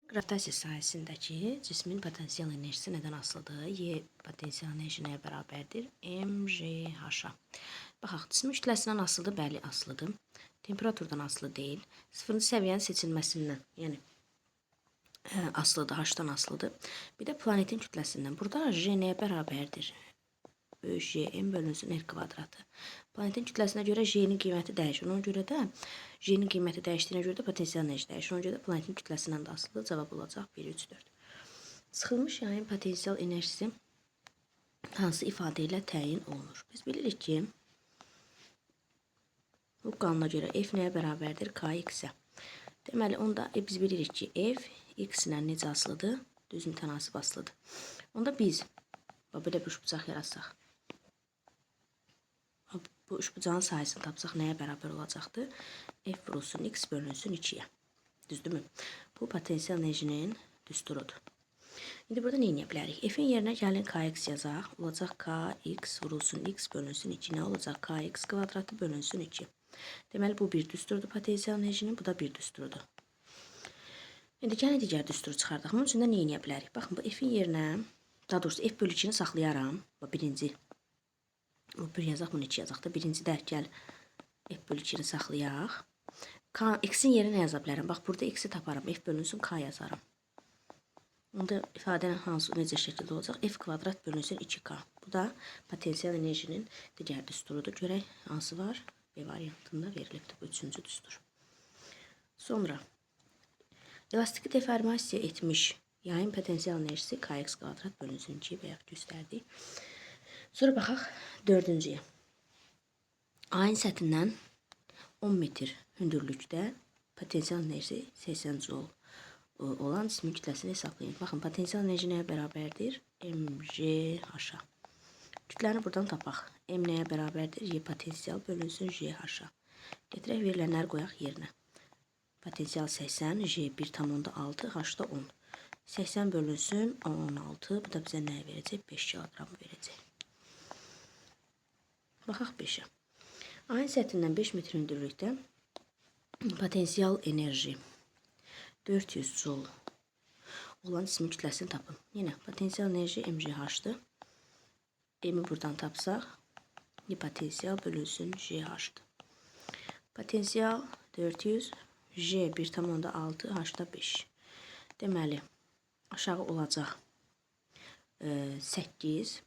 Gravitasiya sahəsindəki cismin potensial enerjisi nədən asılıdır? Y potensial enerji nəyə bərabərdir? MGH-a. Baxaq, cismin kütləsindən asılıdır, bəli, asılıdır. Temperaturdan asılı deyil. Sıfırıncı səviyyənin seçilməsindən, yəni asılıdır, H-dan asılıdır. Bir də planetin kütləsindən. Burada J nəyə bərabərdir? Böyük J, M bölünsün R kvadratı. Planetin kütləsinə görə J-nin qiyməti dəyişir. Ona görə də J-nin qiyməti dəyişdiyinə görə də potensial enerji dəyişir. Ona görə də planetin kütləsindən də asılı cavab olacaq 1, 3, 4. Sıxılmış yayın potensial enerjisi hansı ifadə ilə təyin olunur? Biz bilirik ki, bu qanuna görə F nəyə bərabərdir? Kx-ə. Deməli, onda biz bilirik ki, F X ilə necə asılıdır? Düz mütənasib asılıdır. Onda biz belə bir üçbucaq yaratsaq. Bu üçbucağın sayısını tapsaq nəyə bərabər olacaqdır? F vurulsun X bölünsün 2-yə. Düzdürmü? Bu potensial enerjinin düsturudur. İndi burada nə edə bilərik? F-in yerinə gəlin Kx yazaq. Olacaq Kx vurulsun X bölünsün 2. Nə olacaq? Kx kvadratı bölünsün 2. Deməli, bu bir düsturudur potensial enerjinin. Bu da bir düsturudur. İndi gəlin digər düsturu çıxardaq. Bunun üçün də nə edə bilərik? Baxın, bu F-in yerinə, daha doğrusu F bölü 2-ni saxlayaram. Bu birinci. Bu 1 yazaq, bunu 2 yazaq da. Birinci də gəl F bölü 2-ni saxlayaq. X-in yerinə yaza bilərəm. Bax, burada X-i taparam. F bölünsün K yazarım. Onda ifadənin hansı necə şəkildə olacaq? F kvadrat bölünsün 2K. Bu da potensial enerjinin digər düsturudur. Görək hansı var? B variantında verilibdir. Bu üçüncü düstur. Sonra elastiki deformasiya etmiş yayın potensial enerjisi Kx kvadrat bölünsün 2 bayaq göstərdik. Sonra baxaq dördüncüyə. Ayın səthindən 10 metr hündürlükdə potensial enerji 80 joule olan cismin kütləsini hesablayın. Baxın, potensial enerji nəyə bərabərdir? MGH-a. Kütləni buradan tapaq. M nəyə bərabərdir? Y potensial bölünsün JH-a. Getirək verilənləri qoyaq yerinə. Potensial 80, J 1,6, H da 10. 80 bölünsün 16. Bu da bizə nəyə verəcək? 5 kiloqram verəcək. Baxaq 5-ə. Ayın səthindən 5 metr hündürlükdə potensial enerji 400 joule olan cismin kütləsini tapın. Yenə potensial enerji MGH-dır. M-i buradan tapsaq, potensial bölünsün JH-dır. Potensial 400, J 1,6, H da 5. Deməli, aşağı olacaq 8,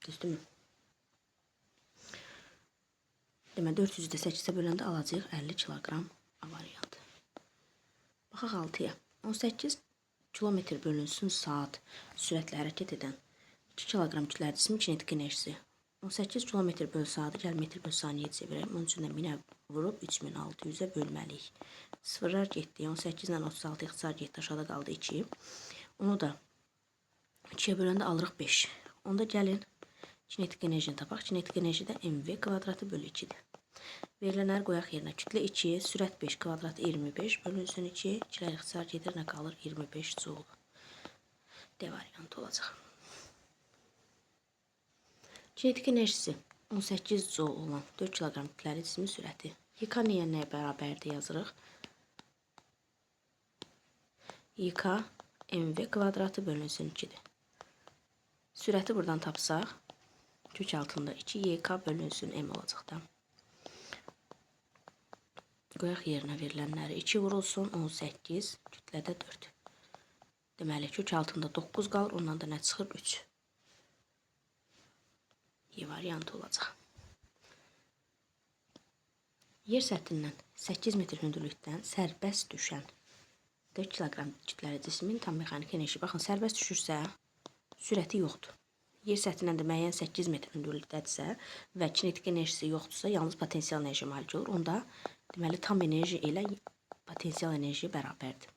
düzdürmü? Deməli, 400-ü də 8-ə böləndə alacaq 50 kiloqram variantı. Baxaq 6-ya. 18 kilometr bölünsün saat sürətlə hərəkət edən 2 kiloqram kütləli cismin kinetik enerjisi. 18 kilometr böl saatı gəl metr böl saniyə çevirək. Bunun üçün də 1000-ə vurub 3600-ə bölməliyik. Sıfırlar getdi. 18 ilə 36 ixtisar getdi. Aşağıda qaldı 2. Onu da 2-yə böləndə alırıq 5. Onda gəlin kinetik enerjini tapaq. Kinetik enerji də mv kvadratı bölü 2-dir. Verilənləri qoyaq yerinə. Kütlə 2, sürət 5 kvadratı 25 bölünsün 2. 2-lər ixtisar gedir, nə qalır? 25 joule. D variantı olacaq. Kinetik enerjisi 18 joule olan 4 kiloqram kütləli cismin sürəti. YK nəyə bərabərdir yazırıq? YK mv kvadratı bölünsün 2-dir. Sürəti buradan tapsaq, kök altında 2 YK bölünsün M olacaq da. Qoyaq yerinə verilənləri 2 vurulsun 18, kütlədə 4. Deməli, kök altında 9 qalır, ondan da nə çıxır? 3. Y variantı olacaq. Yer səthindən 8 metr hündürlükdən sərbəst düşən 4 kiloqram kütləli cismin tam mexaniki enerji. Baxın, sərbəst düşürsə, sürəti yoxdur. Yer səthindən də müəyyən 8 metr hündürlükdədirsə və kinetik enerjisi yoxdursa, yalnız potensial enerji malik olur. Onda deməli, tam enerji ilə potensial enerji bərabərdir.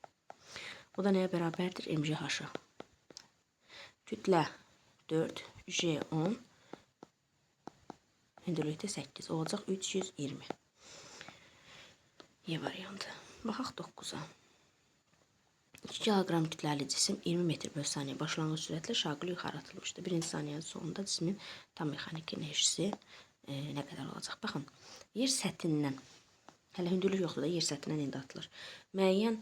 O da nəyə bərabərdir? MGH-a. Kütlə 4, J 10, hündürlükdə 8. Olacaq 320. Y variantı. Baxaq 9-a. 2 kiloqram kütləli cisim 20 metr böl saniyə başlanğıc sürətlə şaqül yuxarı atılmışdır. Birinci saniyənin sonunda cismin tam mexaniki enerjisi nə qədər olacaq? Baxın, yer səthindən, hələ hündürlük yoxdur da, yer səthindən indi atılır. Müəyyən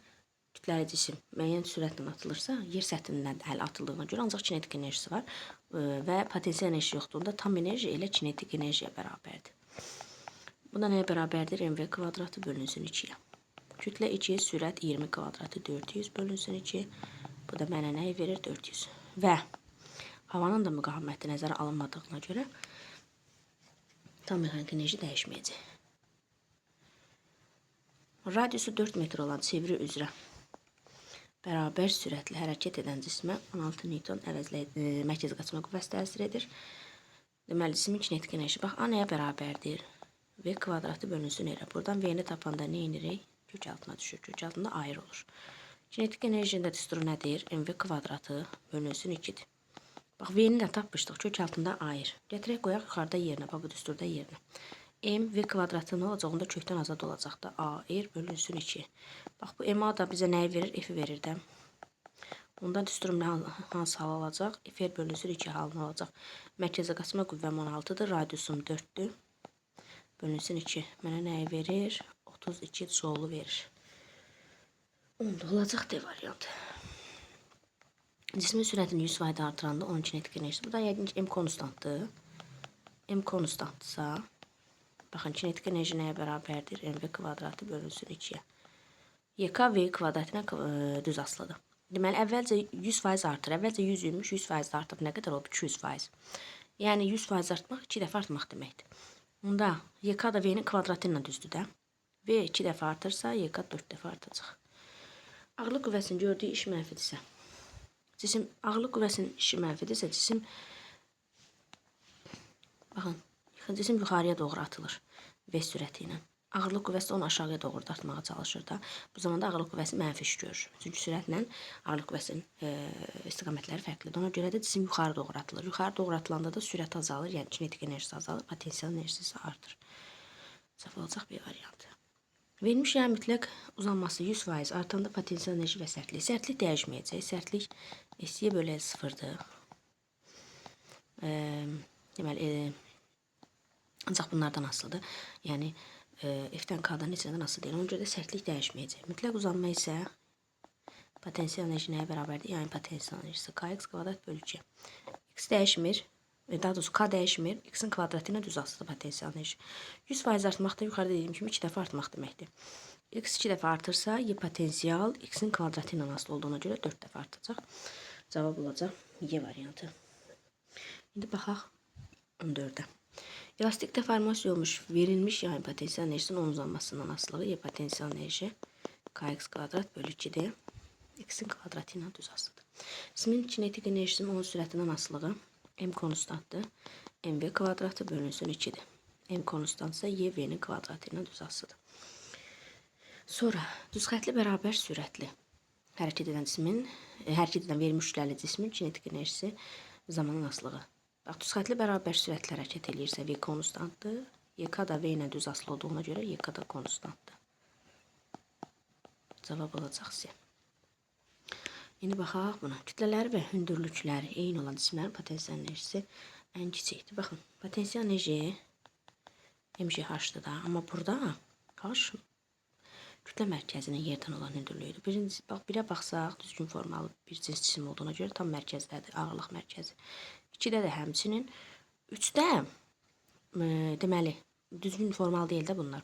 kütləli cisim müəyyən sürətlə atılırsa, yer səthindən əl atıldığına görə ancaq kinetik enerjisi var və potensial enerji yoxdur. Tam enerji elə kinetik enerjiyə bərabərdir. Bu da nəyə bərabərdir? mv kvadratı bölünsün 2-yə. Kütlə 2, sürət 20 kvadratı 400 bölünsün 2. Bu da mənə nəyi verir? 400. Və havanın da müqaviməti nəzərə alınmadığına görə tam mexanik enerji dəyişməyəcək. Radiusu 4 metr olan çeviri üzrə bərabər sürətlə hərəkət edən cismə 16 Newton mərkəzi qaçma qüvvəsi təsir edir. Deməli, cismin kinetik enerji. Bax, A nəyə bərabərdir? V kvadratı bölünsün R. Buradan V-ni tapanda nə edirik? Kök altına düşür. Kök altında ayrı olur. Kinetik enerjinin də düsturu nədir? mv kvadratı bölünsün 2-dir. Bax, V-ni də tapmışdıq. Kök altında ayır. Gətirək qoyaq yuxarıda yerinə. Bax, bu düsturda yerinə. M, V kvadratı nə olacaq? Onda kökdən azad olacaq da. A, R bölünsün 2. Bax, bu M-A da bizə nəyi verir? F-i verir də. Ondan düsturum hansı hal alacaq? F-R bölünsün 2 halını alacaq. Mərkəzə qaçma qüvvəm 16-dır. Radiusum 4-dür. Bölünsün 2. Mənə nəyi verir? 32 joule verir. Onda olacaq D variantı. Cismin sürətini 100% artıranda onun kinetik enerjisi. Bu da yəqin ki M konstantdır. M konstantdırsa, baxın, kinetik enerji nəyə bərabərdir? mv kvadratı bölünsün 2-yə. YK V kvadratına düz asılıdır. Deməli, əvvəlcə 100% artır. Əvvəlcə 100 imiş, 100% artıb nə qədər oldu? 200%. Yəni 100% artmaq 2 dəfə artmaq deməkdir. Onda YK da V-nin kvadratı ilə düzdür də. V 2 dəfə artırsa, YK 4 dəfə artacaq. Ağırlıq qüvvəsinin gördüyü iş mənfidirsə, cisim ağırlıq qüvvəsinin işi mənfidirsə, cisim yuxarıya doğru atılır V sürəti ilə. Ağırlıq qüvvəsi onu aşağıya doğru dartmağa çalışır da. Bu zamanda ağırlıq qüvvəsi mənfi iş görür. Çünki sürətlə ağırlıq qüvvəsinin istiqamətləri fərqlidir. Ona görə də cisim yuxarı doğru atılır. Yuxarı doğru atılanda da sürət azalır, yəni kinetik enerjisi azalır, potensial enerjisi artır. Cavab olacaq B variantı. Verilmiş yay mütləq uzanması 100% artanda potensial enerji və sərtlik. Sərtlik dəyişməyəcək. Sərtlik S-yə bölə 0-dır. Deməli, ancaq bunlardan asılıdır. Yəni, F-dən K-dan neçədən asılı deyil. Ona görə də sərtlik dəyişməyəcək. Mütləq uzanma isə potensial enerji nəyə bərabərdir? Yəni, potensial enerjisi Kx kvadrat bölü 2. X dəyişmir. Daha doğrusu K dəyişmir. X-in kvadratı ilə düz asılı potensial enerji. 100% artmaqda yuxarıda dediyim kimi 2 dəfə artmaq deməkdir. X 2 dəfə artırsa, potensial X-in kvadratı ilə asılı olduğuna görə 4 dəfə artacaq. Cavab olacaq Y variantı. İndi baxaq 14-ə. Elastik deformasiya olmuş verilmiş yayın potensial enerjisinin onun uzanmasından asılığı Y potensial enerji Kx kvadrat bölü 2-dir. X-in kvadratı ilə düz asılıdır. Cismin kinetik enerjisinin onun sürətindən asılığı M konstantdır. mv kvadratı bölünsün 2-dir. M konstantsa Y V-nin kvadratı ilə düz asılıdır. Sonra düz xətli bərabər sürətli hərəkət edən verilmiş kütləli cismin kinetik enerjisi zamanın asılığı. Bax, düz xətli bərabər sürətli hərəkət eləyirsə V konstantdır. YK da V ilə düz asılı olduğuna görə YK da konstantdır. Cavab olacaq C. İndi baxaq buna. Kütlələri və hündürlükləri eyni olan cisimlərin potensial enerjisi ən kiçikdir. Baxın, potensial enerji MGH-dır da. Amma burada H kütlə mərkəzinin yerdən olan hündürlüyüdür. Birə baxsaq, düzgün formalı bir cins cisim olduğuna görə tam mərkəzdədir, ağırlıq mərkəzi. 2-də də həmçinin. 3-də deməli, düzgün formalı deyil də bunlar.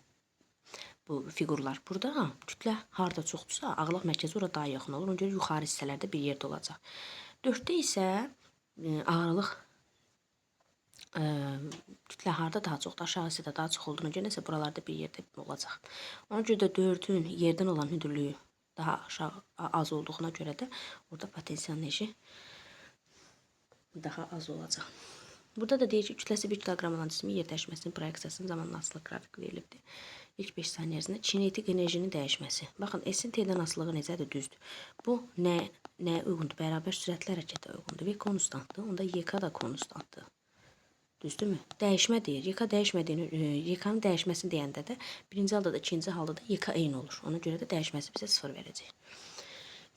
Bu figurlar. Burada kütlə harda çoxdursa, ağırlıq mərkəzi orada daha yaxın olur. Ona görə yuxarı hissələrdə bir yerdə olacaq. 4-də isə ağırlıq kütlə harda daha çoxdur, aşağı hissədə daha çox olduğuna görə isə buralarda bir yerdə olacaq. Ona görə də 4-ün yerdən olan hündürlüyü daha aşağı az olduğuna görə də orada potensial enerji daha az olacaq. Burada da deyir ki, kütləsi 1 kilogram olan cismin yer dəyişməsinin proyeksiyasının zamanla asılı qrafik verilibdir. İlk 5 saniyə ərzində kinetik enerjinin dəyişməsi. Baxın, S-in T-dən asılığı necədir? Düzdür. Bu nəyə uyğundur? Bərabər sürətli hərəkətə uyğundur. V konstantdır. Onda YK da konstantdır. Düzdürmü? Dəyişmə deyir. YK-nın dəyişməsini deyəndə də birinci halda da ikinci halda da YK eyni olur. Ona görə də dəyişməsi bizə 0 verəcək.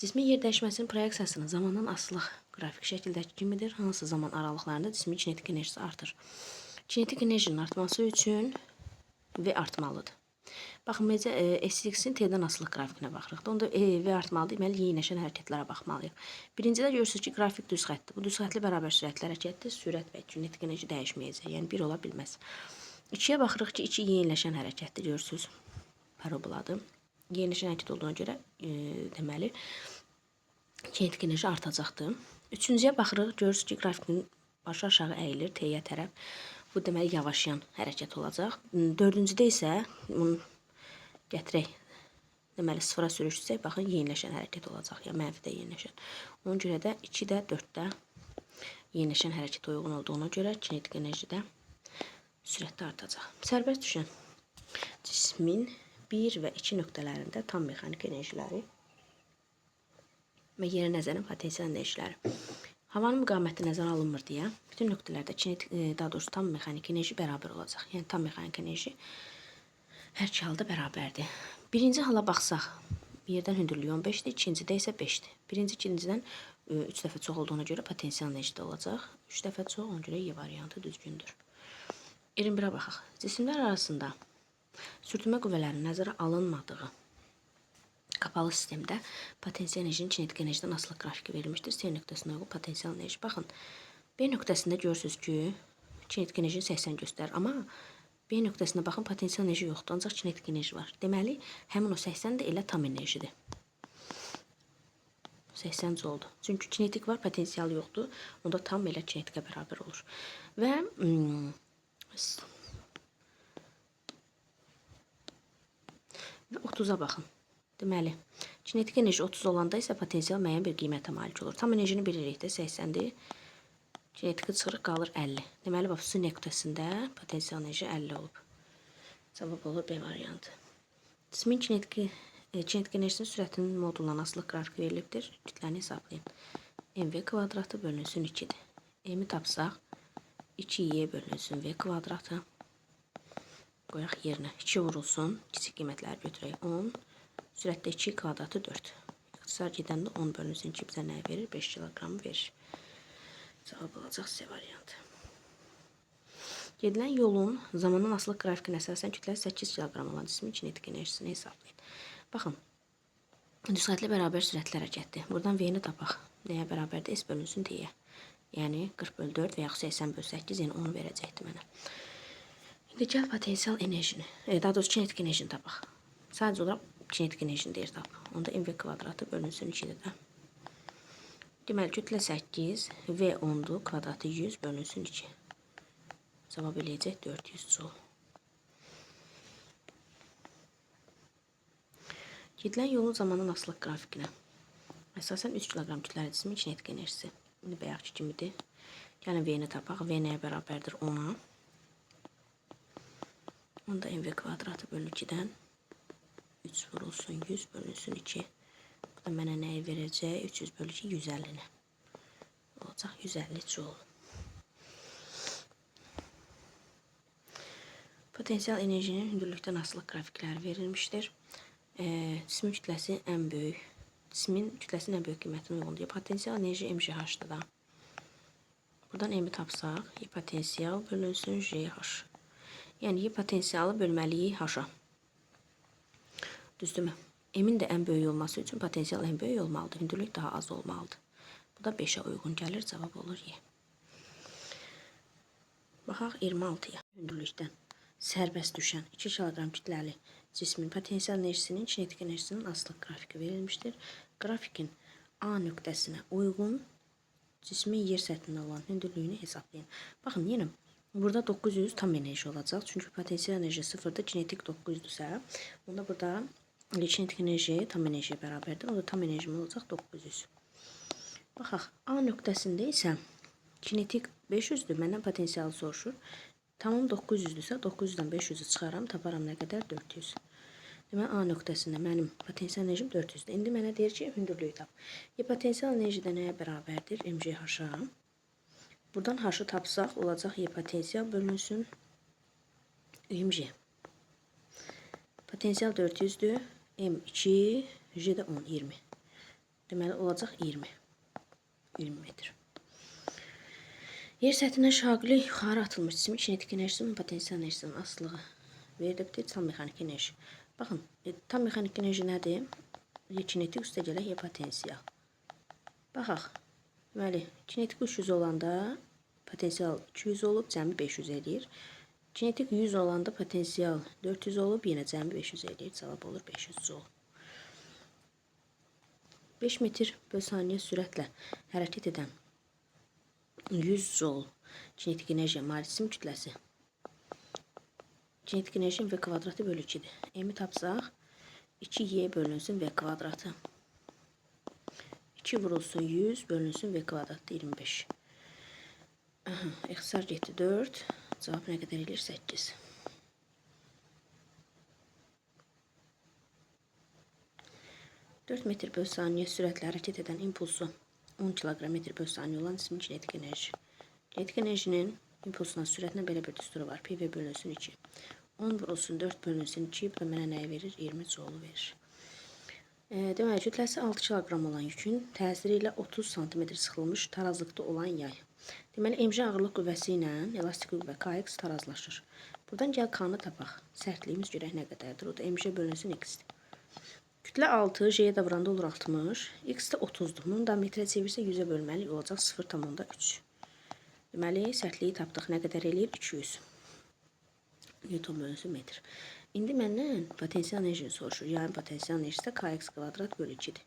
Cismin yer dəyişməsinin proyeksiyasının zamandan asılı qrafik şəkildəki kimidir. Hansı zaman aralıqlarında cismin kinetik enerjisi artır. Kinetik enerjinin artması üçün V artmalıdır. Baxın, necə SX-in T-dən asılı qrafikinə baxırıq. Onda V artmalı, deməli, yeniləşən hərəkətlərə baxmalıyıq. Birincidə görürsünüz ki, qrafik düz xəttdir. Bu düz xəttli bərabər sürətli hərəkətdir. Sürət və kinetik enerji dəyişməyəcək. Yəni, 1 ola bilməz. 2-yə baxırıq ki, 2 yeniləşən hərəkətdir. Görürsünüz, paraboladır. Yeniləşən hərəkət olduğuna görə, deməli, kinetik enerji artacaqdır. Üçüncüyə baxırıq, görürsünüz ki, grafikin başı aşağı əyilir T-yə tərəf. Bu deməli yavaşlayan hərəkət olacaq. Dördüncüdə isə bunu gətirək. Deməli, sıfıra sürüşsək, baxın, yeniləşən hərəkət olacaq. Ya mənfidə yeniləşən. Ona görə də 2-də, 4-də yeniləşən hərəkət uyğun olduğuna görə kinetik enerji də sürətdə artacaq. Sərbəst düşən cismin 1 və 2 nöqtələrində tam mexaniki enerjiləri və yerə nəzərən potensial enerjiləri. Havanın müqaməti nəzərə alınmır deyə bütün nöqtələrdə daha doğrusu tam mexaniki enerji bərabər olacaq. Yəni tam mexaniki enerji hər iki halda bərabərdir. Birinci hala baxsaq, yerdən hündürlüyü 15-dir, ikincidə isə 5-dir. Birinci ikincidən 3 dəfə çox olduğuna görə potensial enerji də olacaq. 3 dəfə çox, ona görə Y variantı düzgündür. 21-ə baxaq. Cisimlər arasında sürtünmə qüvvələrinin nəzərə alınmadığı qapalı sistemdə potensial enerjinin kinetik enerjidən asılı qrafiki verilmişdir. C nöqtəsinə uyğun potensial enerji. Baxın, B nöqtəsində görürsünüz ki, kinetik enerjini 80 göstərir. Amma B nöqtəsində baxın, potensial enerji yoxdur, ancaq kinetik enerji var. Deməli, həmin o 80 də elə tam enerjidir. 80 oldu. Çünki kinetik var, potensial yoxdur. Onda tam elə kinetikə bərabər olur. Və 30-a baxın. Deməli, kinetik enerji 30 olanda isə potensial müəyyən bir qiymətə malik olur. Tam enerjini bilirik də 80-dir. Kinetiki çıxırıq, qalır 50. Deməli, bax, su nöqtəsində potensial enerji 50 olub. Cavab olur B variantı. Cismin kinetik enerjisinin sürətinin modulundan asılı qrafik verilibdir. Kütləni hesablayın. MV kvadratı bölünsün 2-dir. M-i tapsaq, 2Y bölünsün V kvadratı. Qoyaq yerinə. 2 vurulsun. Kiçik qiymətləri götürək. 10. Sürətdə 2 kvadratı 4. İxtisar gedəndə 10 bölünsün 2 bizə nə verir? 5 kiloqramı verir. Cavab olacaq C variantı. Gedilən yolun zamandan asılı qrafikinə əsasən kütləsi 8 kiloqram olan cismin kinetik enerjisini hesablayın. Baxın, düz xəttli bərabər sürətli hərəkətdir. Buradan V-ni tapaq. Nəyə bərabərdir? S bölünsün D-yə. Yəni 40 bölü 4 və yaxud 80 bölü 8, yəni 10 verəcəkdir mənə. İndi gəl potensial enerjini, daha doğrusu kinetik enerjini tapaq. Sadəcə olaraq kinetik enerjini deyir tap. Onda MV kvadratı bölünsün 2-də də. Deməli, kütlə 8, V 10-dur, kvadratı 100 bölünsün 2. Cavab eləyəcək 400 joule. Gedilən yolun zamanın asılı qrafikinə əsasən 3 kiloqram kütləli cismin kinetik enerjisi. İndi bayaqki kimidir. Gəlin V-ni tapaq. V nəyə bərabərdir? 10-a. Onda MV kvadratı bölü 2-dən 3 vurulsun 100 bölünsün 2. Bu da mənə nəyi verəcək? 300 bölü 2 150-nə. Olacaq 150 joule. Potensial enerjinin hündürlükdən asılı qrafikləri verilmişdir. Cismin kütləsi ən böyük. Cismin kütləsinin ən böyük qiymətinə uyğundur. Potensial enerji MGH-dır da. Buradan M-i tapsaq, Y potensial bölünsün JH. Yəni, Y potensialı bölməliyik H-a. Düzdürmü? M-in də ən böyük olması üçün potensial ən böyük olmalıdır. Hündürlük daha az olmalıdır. Bu da 5-ə uyğun gəlir. Cavab olur Y. Baxaq 26-ya. Hündürlükdən sərbəst düşən 2 kiloqram kütləli cismin potensial enerjisinin kinetik enerjisinin asılı qrafiki verilmişdir. Qrafikin A nöqtəsinə uyğun cismin yer səthində olan hündürlüyünü hesablayın. Baxın, yenə burada 900 tam enerji olacaq. Çünki potensial enerji 0-dır, kinetik 900-dürsə, onda burada kinetik enerji tam enerjiyə bərabərdir. Onda tam enerjim olacaq 900. Baxaq, A nöqtəsində isə kinetik 500-dür, məndən potensialı soruşur. Tamam 900-dürsə, 900-dən 500-ü çıxaram, taparam nə qədər? 400. Deməli, A nöqtəsində mənim potensial enerjim 400-dür. İndi mənə deyir ki, hündürlüyü tap. Potensial enerji də nəyə bərabərdir? MGH-a. Buradan H-ı tapsaq, olacaq Y potensial bölünsün MG. Potensial 400-dür. M2, J də 10, 20. Deməli, olacaq 20. 20 metr. Yer səthindən şaqili yuxarı atılmış cismin kinetik enerjisinin potensial enerjisinin asılığı verilibdir tam mexaniki enerji. Baxın, tam mexaniki enerji nədir? Kinetik üstə gələk potensial. Baxaq. Deməli, kinetik 300 olanda potensial 200 olub, cəmi 500 eləyir. Kinetik 100 olanda potensial 400 olub, yenə cəmi 500 eləyir. Cavab olur 500 joule. 5 metr böl saniyə sürətlə hərəkət edən 100 joule kinetik enerjiyə malik cisim kütləsi. Kinetik enerjinin V kvadratı bölü 2'dir. M-i tapsaq, 2Y bölünsün V kvadratı. 2 vurulsun 100 bölünsün V kvadratı 25. İxtisar getdi 4. Cavab nə qədər edir? 8. Dört metr böl saniyə sürətlə hərəkət edən impulsu 10 kilometr böl saniyə olan cismin kinetik enerji. Kinetik enerjinin impulsuna sürətinə belə bir düsturu var. PV bölünsün 2. 10 vurulsun 4 bölünsün 2. Bu da mənə nəyi verir? 20 joule verir. Deməli, kütləsi 6 kilogram olan yükün təsiri ilə 30 cm sıxılmış tarazlıqda olan yay. Deməli, mg ağırlıq qüvvəsi ilə elastik qüvvə KX tarazlaşır. Buradan gəl K-nı tapaq. Sərtliyimiz görək nə qədərdir. O da mg bölünsün x-dir. Kütlə 6, J'yə də vuranda olur 60, x də 30'dur. Bunu da metrə çevirsə 100'ə bölməli olacaq 0,3. Deməli, sərtliyi tapdıq. Nə qədər eləyir? 200. Newton bölünsün metr. İndi məndən potensial enerjini soruşur. Yəni, potensial enerjisi də kx kvadrat bölü 2'dir.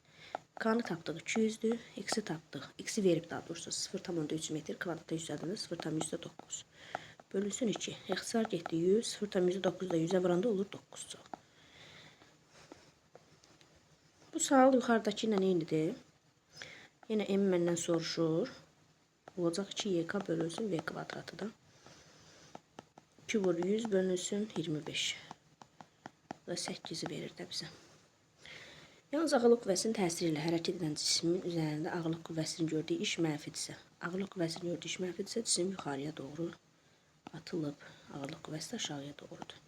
K-nı tapdıq 200'dür, x-i tapdıq. X-i verib daha doğrusu 0,3 metr kvadrata yüksəldəndə 0,9. Bölünsün 2. İxtisar getdi 100, 0,9 da 100'ə vuranda olur 9 joule. Bu sual yuxarıdakı ilə eynidir. Yenə M məndən soruşur. Olacaq 2YK bölünsün V kvadratıda. 2 vur 100 bölünsün 25. Bu da 8'i verir də bizə. Yalnız ağırlıq qüvvəsinin təsiri ilə hərəkət edən cismin üzərində ağırlıq qüvvəsinin gördüyü iş mənfidirsə, ağırlıq qüvvəsinin gördüyü iş mənfidirsə, cisim yuxarıya doğru atılıb. Ağırlıq qüvvəsi də aşağıya doğrudur.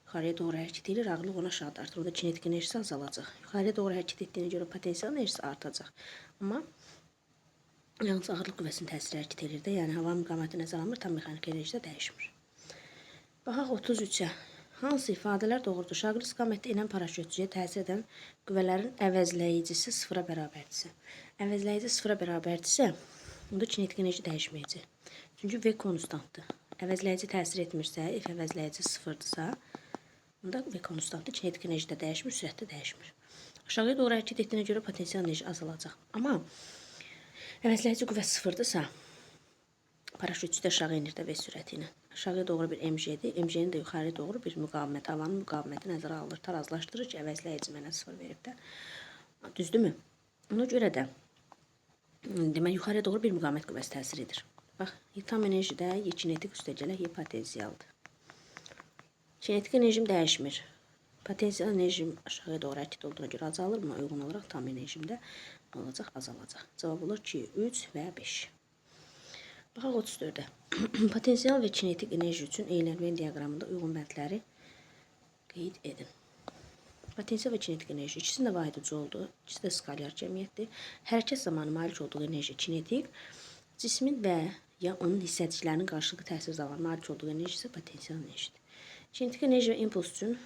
Yuxarıya doğru hərəkət edir, ağırlıq ona aşağı dartır. Orada kinetik enerjisi azalacaq. Yuxarıya doğru hərəkət etdiyinə görə potensial enerjisi artacaq. Amma yalnız ağırlıq qüvvəsinin təsiri hərəkət edir də, yəni hava müqaməti nəzərə alınmır, tam mexaniki enerji də dəyişmir. Baxaq 33-ə. Hansı ifadələr doğrudur? Şaqli istiqamətdə enən paraşütçüyə təsir edən qüvvələrin əvəzləyicisi sıfıra bərabərdirsə. Əvəzləyici sıfıra bərabərdirsə, onda kinetik enerji dəyişməyəcək. Çünki V konstantdır. Əvəzləyici təsir etmirsə, F əvəzləyici sıfırdırsa, onda V konstantdır. Kinetik enerji də dəyişmir, sürət də dəyişmir. Aşağıya doğru hərəkət etdiyinə görə potensial enerji azalacaq. Amma əvəzləyici qüvvə sıfırdırsa, paraşütçü də aşağı enir də V sürəti ilə. Aşağıya doğru bir mg'dir. Mg'nin də yuxarıya doğru bir müqavimət, havanın müqaviməti nəzərə alınır. Tarazlaşdırır ki, əvəzləyici mənə sıfır verib də. Düzdürmü? Ona görə də demək, yuxarıya doğru bir müqavimət qüvvəsi təsir edir. Bax, tam enerjidə Y kinetik üstə gələk Y potensialdır. Kinetik enerjim dəyişmir. Potensial enerjim aşağıya doğru hərəkət olduğuna görə azalır. Buna uyğun olaraq tam enerjimdə nə olacaq? Azalacaq. Cavab olur 2, 3 və 5. Baxaq 34'ə. Potensial və kinetik enerji üçün eylənməyin diaqramında uyğun bəndləri qeyd edin. Potensial və kinetik enerji ikisinin də vahidi jouldur. İkisi də skalyar cəmiyyətdir. Hərəkət zamanı malik olduğu enerji kinetik, cismin və ya onun hissəciklərinin qarşılıqlı təsir zamanı malik olduğu enerji isə potensial enerjidir. Kinetik enerji və impuls üçün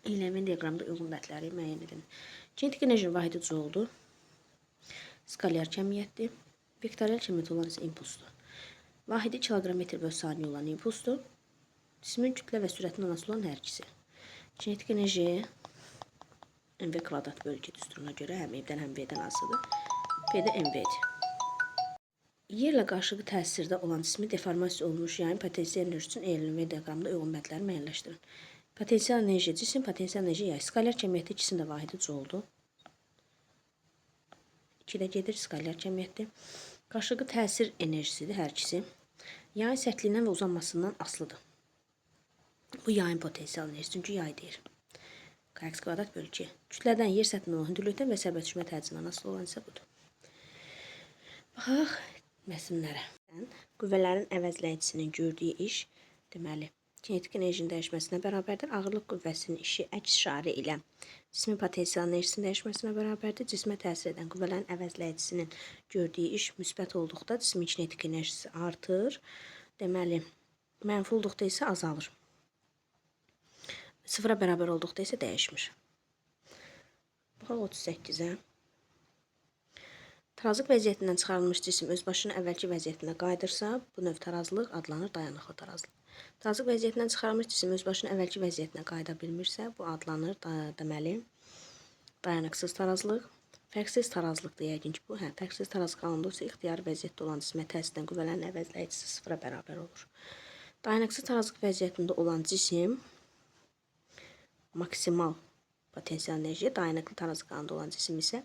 eylənməyin diaqramında uyğun bəndləri müəyyən edin. Kinetik enerjinin vahidi jouldur. Skalyar cəmiyyətdir. Vektorial cəmiyyət olan isə impulsdur. Vahidi kilometr böl saniyə olan impulsdur. Cismin kütlə və sürətinin anası olan hər ikisi. Kinetik enerji mv kvadrat bölü 2 düsturuna görə həm evdən həm v-dən asılıdır. P də mv-dir. Yerlə qarşılıqlı təsirdə olan cismi deformasiya olmuş yayın potensial enerji üçün eylənmə diaqramında uyğun bəndləri müəyyənləşdirin. Potensial enerji cisim, potensial enerji yay. Skalyar cəmiyyəti ikisinin də vahidi jouldur. 2-də gedir, skalyar cəmiyyətdir. Qarşılıqlı təsir enerjisidir hər ikisi. Yayın sərtliyindən və uzanmasından asılıdır. Bu yayın potensial enerjisi, çünki yay deyir. Kx kvadrat bölü 2. Kütlədən, yer səthindən olan hündürlükdən və səbət düşmə tərcindən asılı olan isə budur. Baxaq məsimlərə. Qüvvələrin əvəzləyicisinin gördüyü iş, deməli, kinetik enerjinin dəyişməsinə bərabərdir. Ağırlıq qüvvəsinin işi əks işarə ilə cismin potensial enerjisinin dəyişməsinə bərabərdir. Cismə təsir edən qüvvələrin əvəzləyicisinin gördüyü iş müsbət olduqda cismin kinetik enerjisi artır. Deməli, mənfi olduqda isə azalır. Sıfıra bərabər olduqda isə dəyişmir. Baxaq 38-ə. Tarazlıq vəziyyətindən çıxarılmış cisim öz başına əvvəlki vəziyyətinə qaydırsa, bu növ tarazlıq adlanır dayanıqlı tarazlıq. Tarazlıq vəziyyətindən çıxarılmış cisim öz başına əvvəlki vəziyyətinə qayıda bilmirsə, bu adlanır deməli dayanıqsız tarazlıq. Fərqsiz tarazlıqdır yəqin ki bu. Fərqsiz tarazlıq alındıqda isə ixtiyari vəziyyətdə olan cisimə təsir edən qüvvələrin əvəzləyicisi sıfıra bərabər olur. Dayanıqsız tarazlıq vəziyyətində olan cisim maksimal potensial enerjiyə, dayanıqlı tarazlıq halında olan cisim isə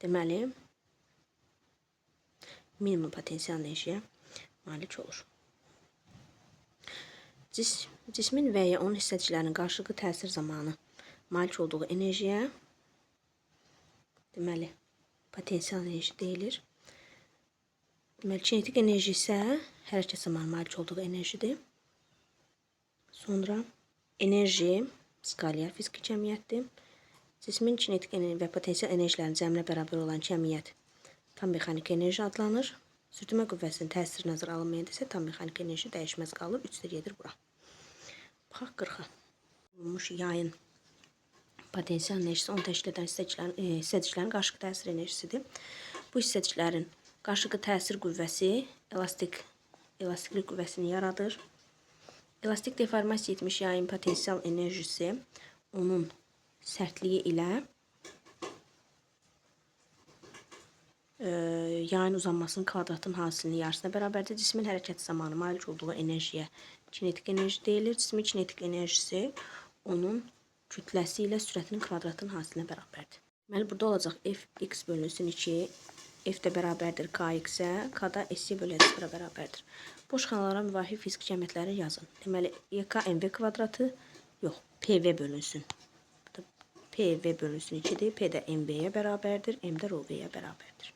deməli minimum potensial enerjiyə malik olur. Cismin və ya onun hissəciklərinin qarşılıqlı təsir zamanı malik olduğu enerjiyə deməli potensial enerji deyilir. Deməli kinetik enerji isə hərəkət zamanı malik olduğu enerjidir. Sonra enerji skalar fiziki cəmiyyətdir. Cismin kinetik və potensial enerjilərinin cəminə bərabər olan cəmiyyət tam mexaniki enerji adlanır. Sürtünmə qüvvəsinin təsiri nəzərə alınmayanda isə tam mexaniki enerji dəyişməz qalır. 3-də gedir bura. Baxaq 40-a. Olmuş yayın potensial enerjisi onu təşkil edən hissəciklərin qarşılıqlı təsir enerjisidir. Bu hissəciklərin qarşılıqlı təsir qüvvəsi elastiklik qüvvəsini yaradır. Elastik deformasiya etmiş yayın potensial enerjisi onun sərtliyi ilə yayın uzanmasının kvadratın hasilinin yarısına bərabərdir. Cismin hərəkəti zamanı malik olduğu enerjiyə kinetik enerji deyilir. Cismin kinetik enerjisi onun kütləsi ilə sürətinin kvadratın hasilinə bərabərdir. Deməli, burada olacaq fx bölünsün 2, f də bərabərdir kx-ə, k da s bölü s-ə bərabərdir. Boş xanalara müvafiq fiziki cəmiyyətləri yazın. Deməli, ek mv kvadratı yox, pv bölünsün. Pv bölünsün 2-dir, p də mv-yə bərabərdir, m də rv-yə bərabərdir.